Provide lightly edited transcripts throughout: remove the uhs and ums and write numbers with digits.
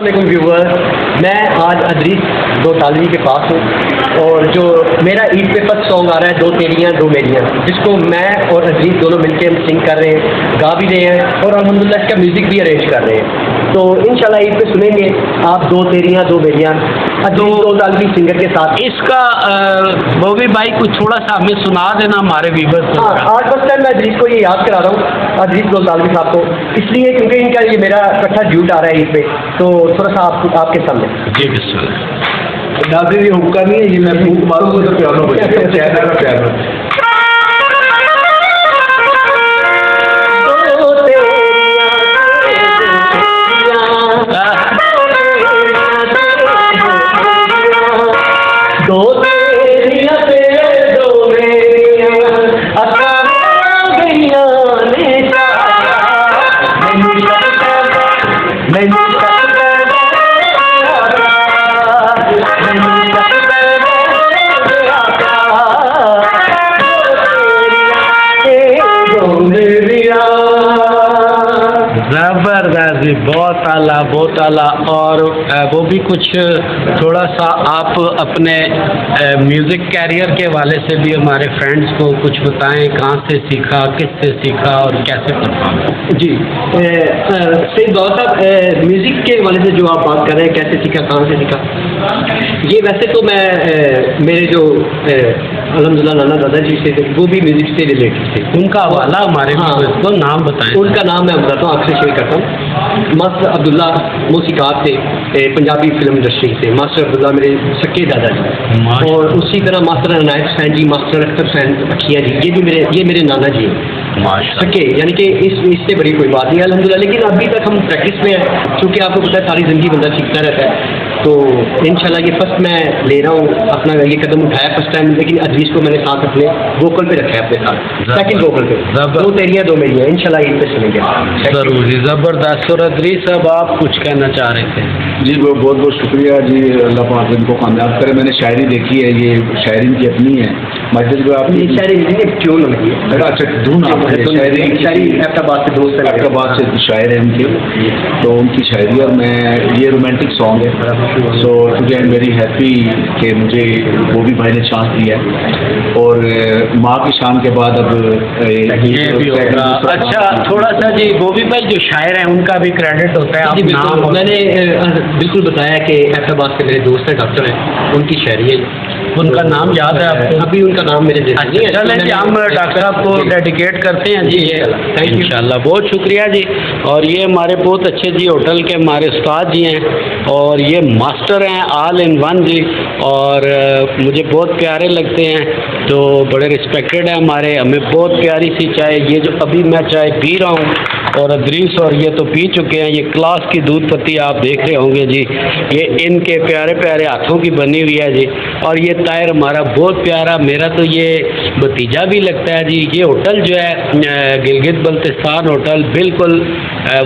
السلام علیکم ویور، میں آج ادریس دو طالوی کے پاس ہوں اور جو میرا عید پہ فرسٹ سانگ آ رہا ہے دو تیریاں دو میریاں، جس کو میں اور ادریس دونوں مل کے ہم سنگ کر رہے ہیں، گا بھی رہے ہیں اور الحمدللہ اس کا میوزک بھی ارینج کر رہے ہیں۔ تو انشاءاللہ عید پہ سنیں گے آپ دو تیریاں دو میریاں ادریس دو طالوی سنگر کے ساتھ۔ اس کا بوبی بھائی کچھ تھوڑا سا ہمیں سنا دینا ہمارے ویورز کو۔ ہاں، آج فرسٹ ٹائم میں ادریس کو یہ یاد کرا رہا ہوں، ادریس دو طالوی صاحب کو، اس لیے کیونکہ ان کا یہ میرا اکٹھا ڈیوٹ آ رہا ہے عید پہ، تو تھوڑا سا آپ کے سامنے۔ جی بسم اللہ۔ ناظرین یہ حکا نہیں ہے، یہ میں بھوک ماروں گا تو پیانو بجے گا، چہرہ کا پیانو۔ زبردست، بہت اعلیٰ بہت اعلیٰ۔ اور وہ بھی کچھ تھوڑا سا آپ اپنے میوزک کیریئر کے حوالے سے بھی ہمارے فرینڈس کو کچھ بتائیں، کہاں سے سیکھا، کس سے سیکھا اور کیسے پرفارم؟ جی سید دور صاحب، میوزک کے حوالے سے جو آپ بات کر رہے ہیں کیسے سیکھا کہاں سے سیکھا، یہ ویسے تو میں میرے جو الحمدللہ نانا دادا جی سے وہ بھی میوزک سے ریلیٹڈ تھے، ان کا حوالہ ہمارے کو نام بتائیں۔ ان کا نام میں بتاتا ہوں، آپ سے شیئر کرتا ہوں۔ ماسٹر عبداللہ موسیقار تھے پنجابی فلم انڈسٹری سے، ماسٹر عبداللہ میرے سکے دادا جی، اور اسی طرح ماسٹر عنایت حسین جی، ماسٹر اختر حسین اکھیا جی، یہ میرے نانا جی ہیں سکے، یعنی کہ اس سے بڑی کوئی بات نہیں الحمدللہ۔ لیکن ابھی تک ہم پریکٹس میں ہیں، چونکہ آپ کو پتہ ہے ساری زندگی بندہ سیکھتا رہتا ہے، تو انشاءاللہ یہ فرسٹ میں لے رہا ہوں، اپنا یہ قدم اٹھایا فرسٹ ٹائم، لیکن ادریس کو میں نے ساتھ اپنے ووکل پہ رکھا ہے، اپنے ساتھ سیکنڈ ووکل پہ، دو تیریاں دو میریاں، انشاءاللہ عید پہ سنیں گے ضروری۔ زبردست۔ اور ادریس صاحب آپ کچھ کہنا چاہ رہے تھے؟ جی بہت بہت شکریہ جی، اللہ پاک ان کو کامیاب کرے۔ میں نے شاعری دیکھی ہے، یہ شاعری ان کی اپنی ہے، مسجد جو آپ یہ شاعری نہیں ٹیون ہوگی، اچھا دھن شاعری ایبٹآباد سے دوست ہے، ایبٹآباد سے شاعر ہیں ان کے، تو ان کی شاعری، اور میں یہ رومانٹک سانگ ہے، so today I am very happy کہ مجھے بوبی بھائی نے چانس دیا ہے، اور ماں کی شان کے بعد اب یہ بھی ہوگا۔ اچھا تھوڑا سا جی بوبی بھائی جو شاعر ہیں ان کا بھی کریڈٹ ہوتا ہے، جی بالکل، میں نے بالکل بتایا کہ ایبٹآباد سے میرے دوست ہیں، ڈاکٹر ہیں، ان کی شاعری ہے، ان کا نام یاد ہے آپ کو؟ ابھی ان کا نام میرے ذہن میں نہیں ہے۔ چلیں جی ہم ڈاکٹر صاحب کو ڈیڈیکیٹ کرتے ہیں جی یہ، انشاءاللہ بہت شکریہ جی۔ اور یہ ہمارے بہت اچھے جی ہوٹل کے ہمارے استاد جی ہیں، اور یہ ماسٹر ہیں آل ان ون جی، اور مجھے بہت پیارے لگتے ہیں، تو بڑے رسپیکٹڈ ہیں ہمارے، ہمیں بہت پیاری سی چائے، یہ جو ابھی میں چائے پی رہا ہوں اور ادریس اور یہ تو پی چکے ہیں، یہ کلاس کی دودھ پتی آپ دیکھ رہے ہوں گے جی، یہ ان کے پیارے پیارے ہاتھوں کی بنی ہوئی ہے جی۔ اور یہ طاہر ہمارا بہت پیارا، میرا تو یہ بھتیجا بھی لگتا ہے جی۔ یہ ہوٹل جو ہے گلگت بلتستان ہوٹل، بالکل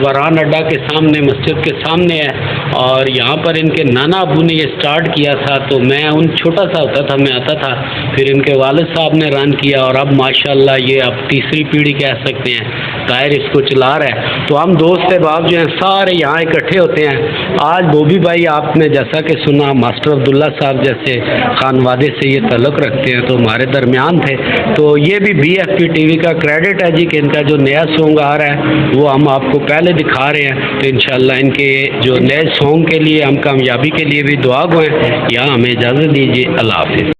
وران اڈا کے سامنے، مسجد کے سامنے ہے، اور یہاں پر ان کے نانا ابو نے یہ سٹارٹ کیا تھا، تو میں ان چھوٹا سا ہوتا تھا، میں آتا تھا، پھر ان کے والد صاحب نے رن کیا، اور اب ماشاءاللہ یہ اب تیسری پیڑھی کہہ سکتے ہیں، طاہر اس کو چلا رہا ہے۔ تو ہم دوست احباب جو ہیں سارے یہاں اکٹھے ہوتے ہیں۔ آج بوبی بھائی آپ نے جیسا کہ سنا ماسٹر عبداللہ صاحب جیسے خانوادے سے یہ تعلق رکھتے ہیں، تو ہمارے درمیان تھے، تو یہ بھی B F P T V کا کریڈٹ ہے جی کہ ان کا جو نیا سانگ آ رہا ہے وہ ہم آپ کو پہلے دکھا رہے ہیں، تو انشاءاللہ ان کے جو نئے سانگ کے لیے ہم کامیابی کے لیے بھی دعا گوئیں۔ یہاں ہمیں اجازت دیجیے، اللہ حافظ۔